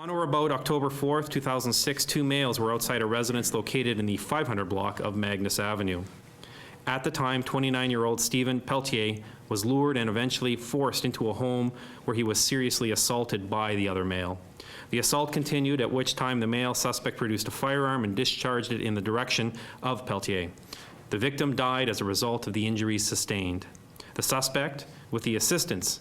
On or about October 4th, 2006, two males were outside a residence located in the 500 block of Magnus Avenue. At the time, 29-year-old Steven Pelletier was lured and eventually forced into a home where he was seriously assaulted by the other male. The assault continued, at which time the male suspect produced a firearm and discharged it in the direction of Pelletier. The victim died as a result of the injuries sustained. The suspect, with the assistance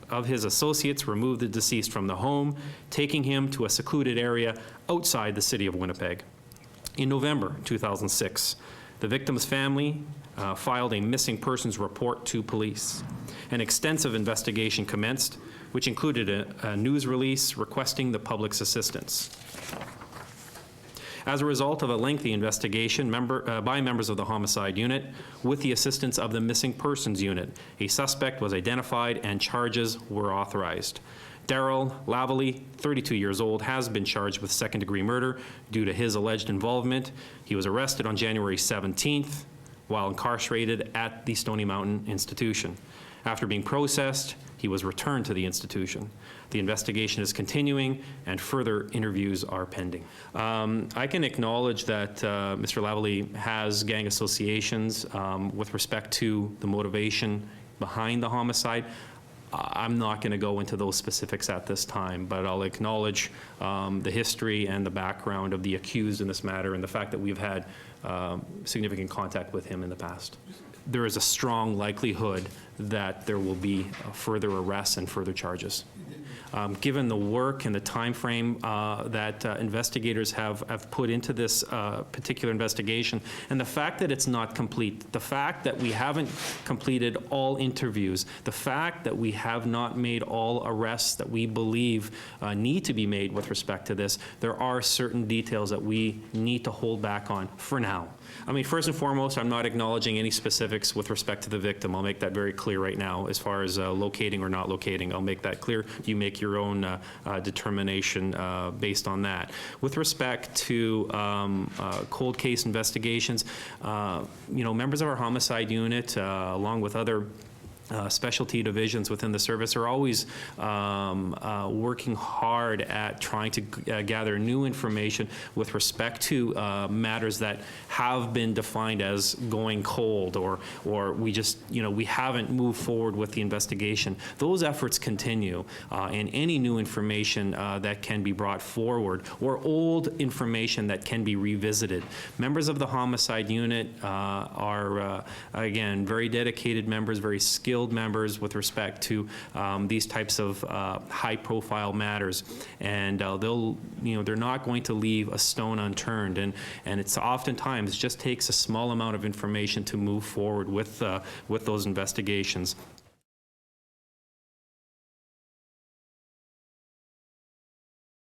of his associates, removed the deceased from the home, taking him to a secluded area outside the city of Winnipeg. In November 2006, the victim's family filed a missing persons report to police. An extensive investigation commenced, which included a news release requesting the public's assistance. As a result of a lengthy investigation by members of the homicide unit, with the assistance of the missing persons unit, a suspect was identified and charges were authorized. Darrel Lavallee, 32 years old, has been charged with second-degree murder due to his alleged involvement. He was arrested on January 17th while incarcerated at the Stony Mountain Institution. After being processed, he was returned to the institution. The investigation is continuing and further interviews are pending. I can acknowledge that Mr. Lavallee has gang associations with respect to the motivation behind the homicide. I'm not going to go into those specifics at this time, but I'll acknowledge the history and the background of the accused in this matter and the fact that we've had significant contact with him in the past. There is a strong likelihood that there will be further arrests and further charges. Given the work and the time frame that investigators have put into this particular investigation, and the fact that it's not complete, the fact that we haven't completed all interviews, the fact that we have not made all arrests that we believe need to be made with respect to this, there are certain details that we need to hold back on for now. I mean, first and foremost, I'm not acknowledging any specifics with respect to the victim. I'll make that very clear right now as far as locating or not locating. I'll make that clear. You make your own determination based on that. With respect to cold case investigations, you know, members of our homicide unit, along with other specialty divisions within the service, are always working hard at trying to gather new information with respect to matters that have been defined as going cold, or we just, you know, we haven't moved forward with the investigation. Those efforts continue, and any new information that can be brought forward, or old information that can be revisited. Members of the homicide unit are, again, very dedicated members, very skilled members with respect to these types of high-profile matters, and they're not going to leave a stone unturned. And it's oftentimes just takes a small amount of information to move forward with those investigations.